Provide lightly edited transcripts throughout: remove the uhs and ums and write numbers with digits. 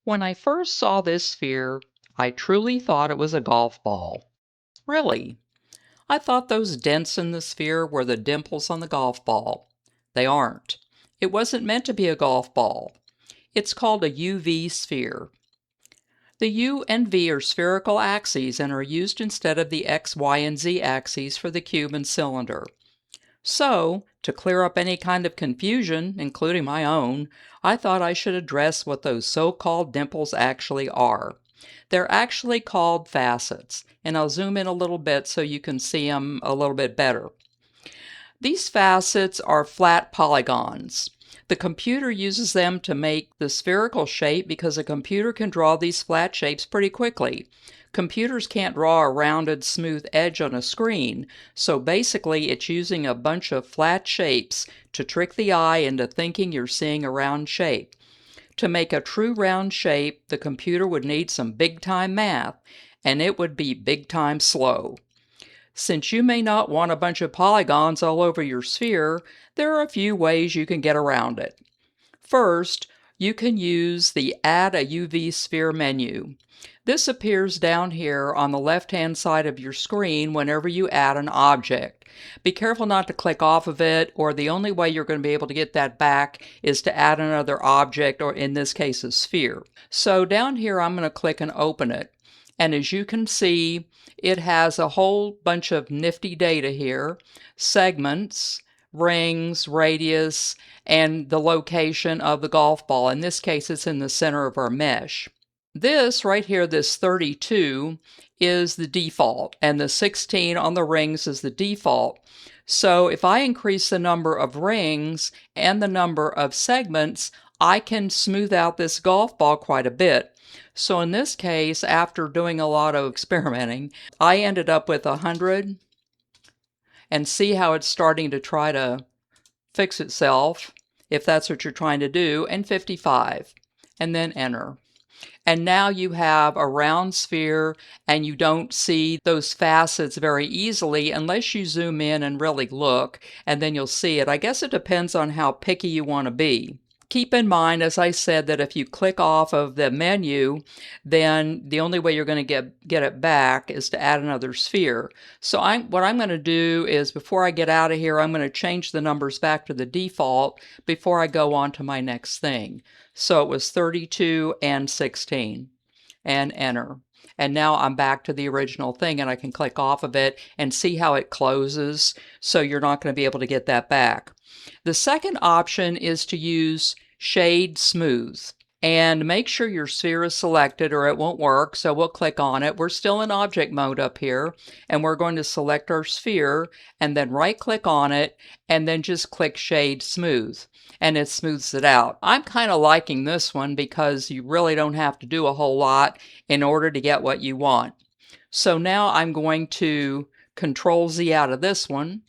When I first saw this sphere, I truly thought it was a golf ball. Really. I thought those dents in the sphere were the dimples on the golf ball. They aren't. It wasn't meant to be a golf ball. It's called a UV sphere. The U and V are spherical axes and are used instead of the X, Y, and Z axes for the cube and cylinder. So, to clear up any kind of confusion, including my own, I thought I should address what those so-called dimples actually are. They're actually called facets, and I'll zoom in a little bit so you can see them a little bit better. These facets are flat polygons. The computer uses them to make the spherical shape because a computer can draw these flat shapes pretty quickly. Computers can't draw a rounded, smooth edge on a screen, so basically it's using a bunch of flat shapes to trick the eye into thinking you're seeing a round shape. To make a true round shape, the computer would need some big-time math, and it would be big-time slow. Since you may not want a bunch of polygons all over your sphere, there are a few ways you can get around it. First, you can use the Add a UV Sphere menu. This appears down here on the left-hand side of your screen whenever you add an object. Be careful not to click off of it, or the only way you're going to be able to get that back is to add another object, or in this case a sphere. So down here I'm going to click and open it. And as you can see, it has a whole bunch of nifty data here, segments, rings, radius, and the location of the golf ball. In this case, it's in the center of our mesh. This right here, this 32, is the default, and the 16 on the rings is the default. So if I increase the number of rings and the number of segments, I can smooth out this golf ball quite a bit. So in this case, after doing a lot of experimenting, I ended up with 100, and see how it's starting to try to fix itself, if that's what you're trying to do, and 55, and then enter. And now you have a round sphere, and you don't see those facets very easily unless you zoom in and really look, and then you'll see it. I guess it depends on how picky you want to be. Keep in mind, as I said, that if you click off of the menu, then the only way you're going to get it back is to add another sphere. So what I'm going to do is, before I get out of here, I'm going to change the numbers back to the default before I go on to my next thing. So it was 32 and 16, and enter. And now I'm back to the original thing, and I can click off of it and see how it closes, so you're not going to be able to get that back. The second option is to use Shade Smooth, and make sure your sphere is selected or it won't work, so we'll click on it. We're still in object mode up here, and we're going to select our sphere and then right click on it and then just click Shade Smooth, and it smooths it out. I'm kind of liking this one because you really don't have to do a whole lot in order to get what you want. So now I'm going to Control Z out of this one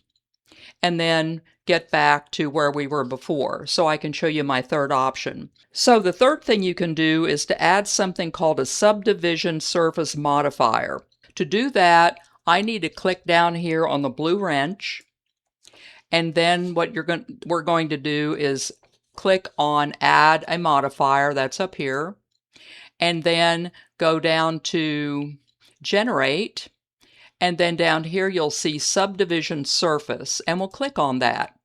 and then get back to where we were before, so I can show you my third option. So the third thing you can do is to add something called a subdivision surface modifier. To do that, I need to click down here on the blue wrench, and then what we're going to do is click on Add a Modifier, that's up here, and then go down to Generate. And then down here you'll see Subdivision Surface, and we'll click on that.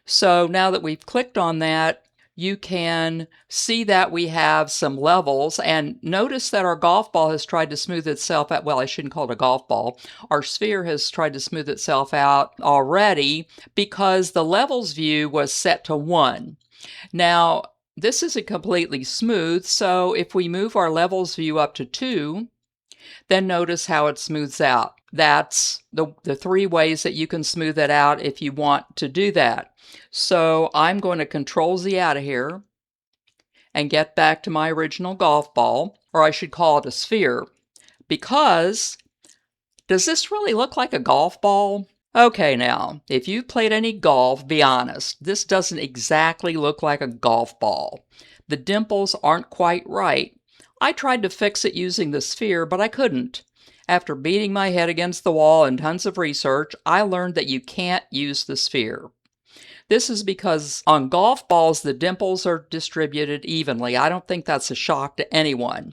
So now that we've clicked on that, you can see that we have some levels, and notice that our golf ball has tried to smooth itself out. Well, I shouldn't call it a golf ball. Our sphere has tried to smooth itself out already because the levels view was set to 1. Now, this isn't completely smooth, so if we move our levels view up to 2, then notice how it smooths out. That's the 3 ways that you can smooth it out if you want to do that. So I'm going to Control Z out of here and get back to my original golf ball, or I should call it a sphere, because does this really look like a golf ball? Okay, now, if you've played any golf, be honest, this doesn't exactly look like a golf ball. The dimples aren't quite right. I tried to fix it using the sphere, but I couldn't. After beating my head against the wall and tons of research, I learned that you can't use the sphere. This is because on golf balls, the dimples are distributed evenly. I don't think that's a shock to anyone.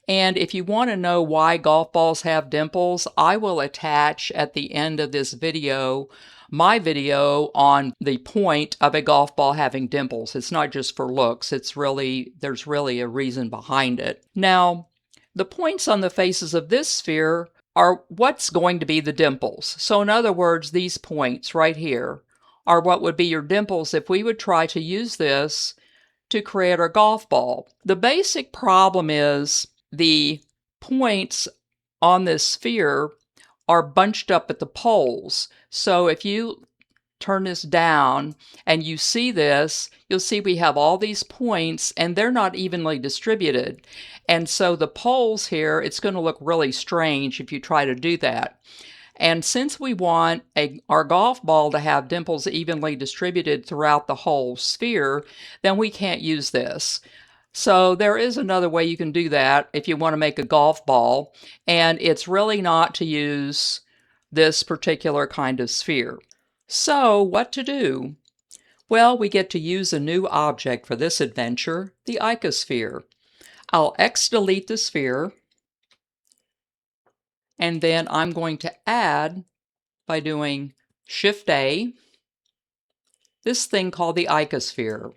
And if you want to know why golf balls have dimples, I will attach at the end of this video my video on the point of a golf ball having dimples. It's not just for looks. There's really a reason behind it. Now, the points on the faces of this sphere are what's going to be the dimples. So in other words, these points right here are what would be your dimples if we would try to use this to create our golf ball. The basic problem is the points on this sphere are bunched up at the poles. So if you turn this down and you see this, you'll see we have all these points and they're not evenly distributed. And so the poles here, it's going to look really strange if you try to do that. And since we want our golf ball to have dimples evenly distributed throughout the whole sphere, then we can't use this. So there is another way you can do that if you want to make a golf ball, and it's really not to use this particular kind of sphere. So what to do? Well, we get to use a new object for this adventure, the Icosphere. I'll X-delete the sphere, and then I'm going to add, by doing Shift-A, this thing called the Icosphere.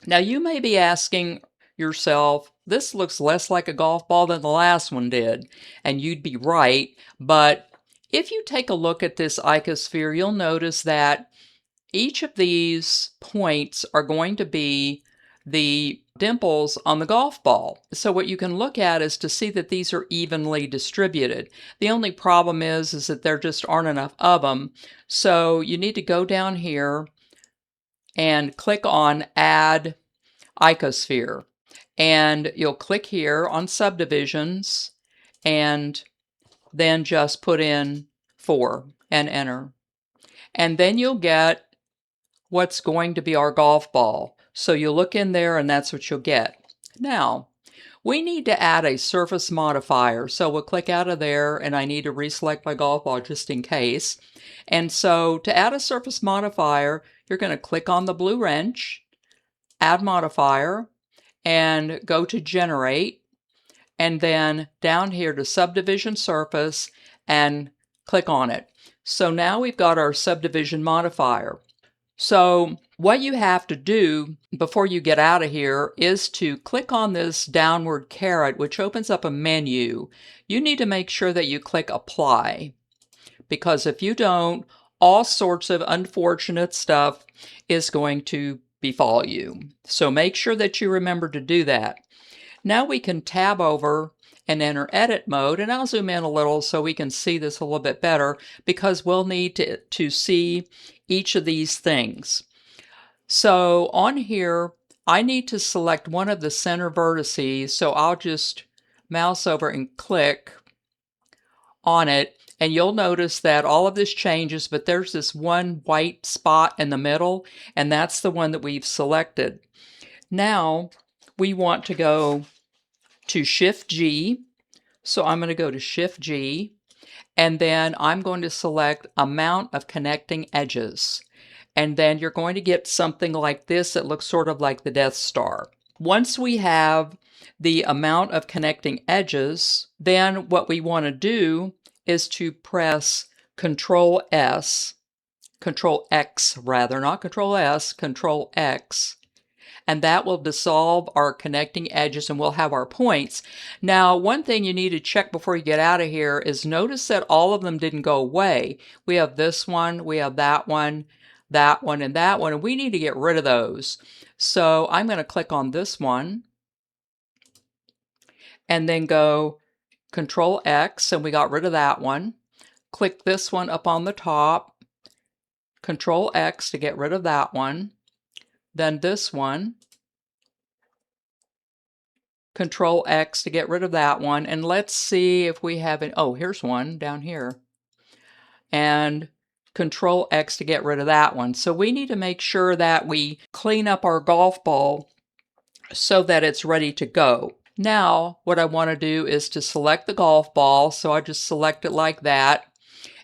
Now you may be asking yourself, this looks less like a golf ball than the last one did, and you'd be right, but if you take a look at this Icosphere, you'll notice that each of these points are going to be the dimples on the golf ball. So what you can look at is to see that these are evenly distributed. The only problem is that there just aren't enough of them. So you need to go down here and click on Add Icosphere. And you'll click here on Subdivisions and then just put in 4 and enter. And then you'll get what's going to be our golf ball. So you look in there and that's what you'll get. Now, we need to add a surface modifier. So we'll click out of there and I need to reselect my golf ball just in case. And so to add a surface modifier, you're going to click on the blue wrench, add modifier, and go to generate, and then down here to subdivision surface and click on it. So now we've got our subdivision modifier. So what you have to do before you get out of here is to click on this downward caret, which opens up a menu. You need to make sure that you click apply, because if you don't, all sorts of unfortunate stuff is going to befall you. So make sure that you remember to do that. Now we can tab over and enter edit mode, and I'll zoom in a little so we can see this a little bit better, because we'll need to see each of these things. So on here, I need to select one of the center vertices, so I'll just mouse over and click on it, and you'll notice that all of this changes, but there's this one white spot in the middle, and that's the one that we've selected. Now we want to go to Shift G. So I'm going to go to Shift G, and then I'm going to select Amount of Connecting Edges. And then you're going to get something like this that looks sort of like the Death Star. Once we have the amount of connecting edges, then what we want to do is to press Control X rather, not Control S, Control X, and that will dissolve our connecting edges and we'll have our points. Now, one thing you need to check before you get out of here is notice that all of them didn't go away. We have this one, we have that one, and that one, and we need to get rid of those. So I'm going to click on this one and then go Control X, and we got rid of that one. Click this one up on the top, Control X to get rid of that one. Then this one, Control X to get rid of that one. And let's see if we have an, oh, here's one down here. And Control X to get rid of that one. So we need to make sure that we clean up our golf ball so that it's ready to go. Now, what I want to do is to select the golf ball. So I just select it like that.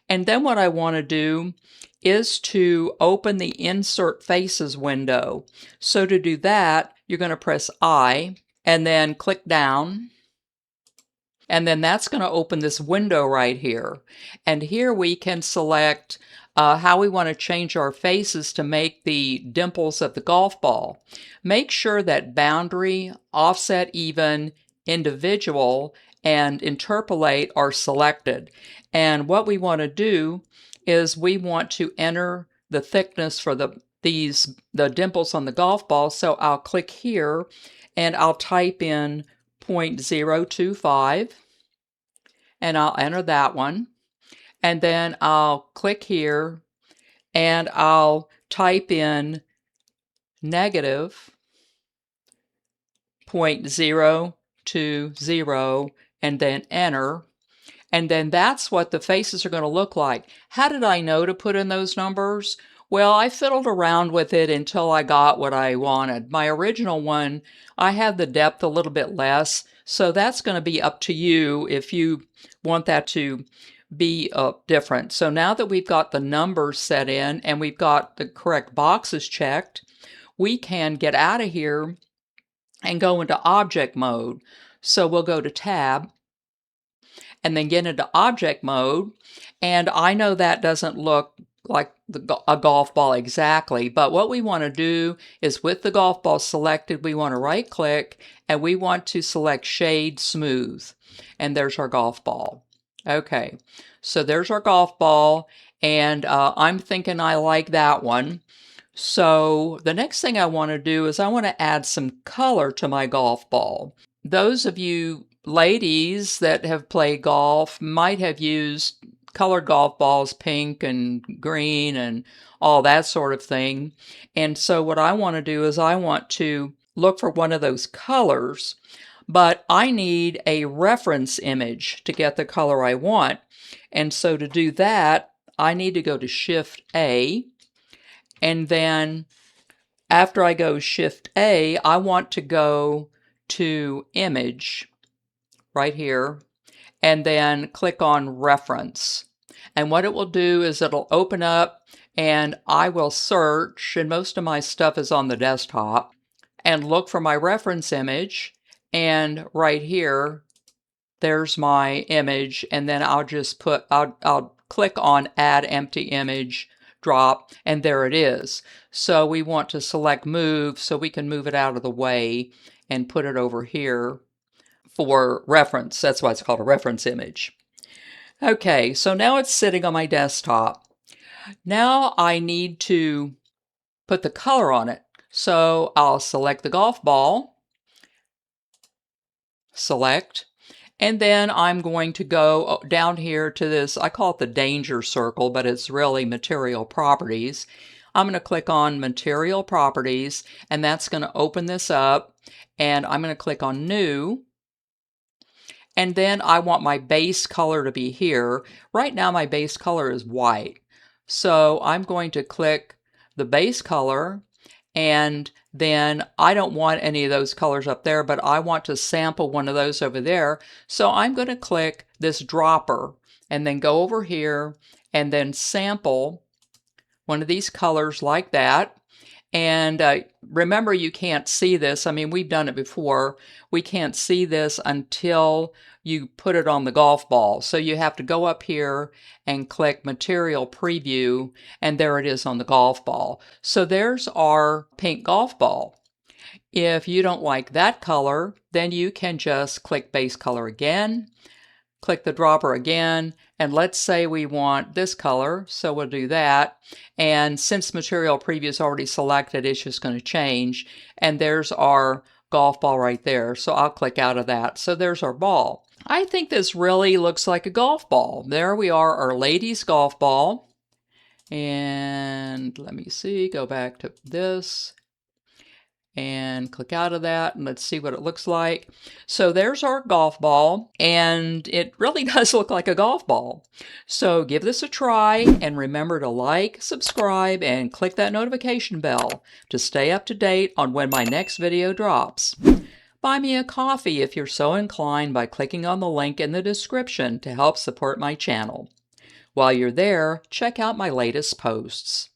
And then what I want to do is to open the Insert Faces window. So to do that, you're going to press I and then click down. And then that's going to open this window right here. And here we can select how we want to change our faces to make the dimples of the golf ball. Make sure that boundary, offset even, individual, and interpolate are selected. And what we want to do is we want to enter the thickness for the dimples on the golf ball. So I'll click here and I'll type in 0.025 and I'll enter that one, and then I'll click here and I'll type in negative 0.020 and then enter. And then that's what the faces are going to look like. How did I know to put in those numbers? Well, I fiddled around with it until I got what I wanted. My original one, I had the depth a little bit less, so that's going to be up to you if you want that to be different. So now that we've got the numbers set in and we've got the correct boxes checked, we can get out of here and go into object mode. So we'll go to Tab and then get into object mode. And I know that doesn't look like a golf ball exactly, but what we want to do is with the golf ball selected, we want to right click and we want to select Shade Smooth. And there's our golf ball. Okay, so there's our golf ball, and I'm thinking I like that one. So the next thing I want to do is I want to add some color to my golf ball. Those of you ladies that have played golf might have used colored golf balls, pink and green and all that sort of thing. And so what I want to do is I want to look for one of those colors, but I need a reference image to get the color I want. And so to do that, I need to go to Shift A, and then after I go Shift A, I want to go to Image right here, and then click on Reference. And what it will do is it'll open up and I will search, and most of my stuff is on the desktop, and look for my reference image. And right here, there's my image, and then I'll just I'll click on Add Empty Image, drop, and there it is. So we want to select Move so we can move it out of the way and put it over here for reference. That's why it's called a reference image. Okay, so now it's sitting on my desktop. Now I need to put the color on it. So I'll select the golf ball, select, and then I'm going to go down here to this, I call it the danger circle, but it's really material properties. I'm going to click on material properties, and that's going to open this up, and I'm going to click on new. And then I want my base color to be here. Right now my base color is white. So I'm going to click the base color, and then I don't want any of those colors up there, but I want to sample one of those over there. So I'm going to click this dropper and then go over here and then sample one of these colors like that. And remember, you can't see this. I mean, we've done it before. We can't see this until you put it on the golf ball. So you have to go up here and click Material Preview, and there it is on the golf ball. So there's our pink golf ball. If you don't like that color, then you can just click Base Color again, click the dropper again, and let's say we want this color, so we'll do that. And since Material Preview is already selected, it's just going to change. And there's our golf ball right there, so I'll click out of that. So there's our ball. I think this really looks like a golf ball. There we are, our ladies' golf ball. And let me see, go back to this and click out of that, and let's see what it looks like. So there's our golf ball, and it really does look like a golf ball. So give this a try, and remember to like, subscribe, and click that notification bell to stay up to date on when my next video drops. Buy me a coffee if you're so inclined by clicking on the link in the description to help support my channel. While you're there, check out my latest posts.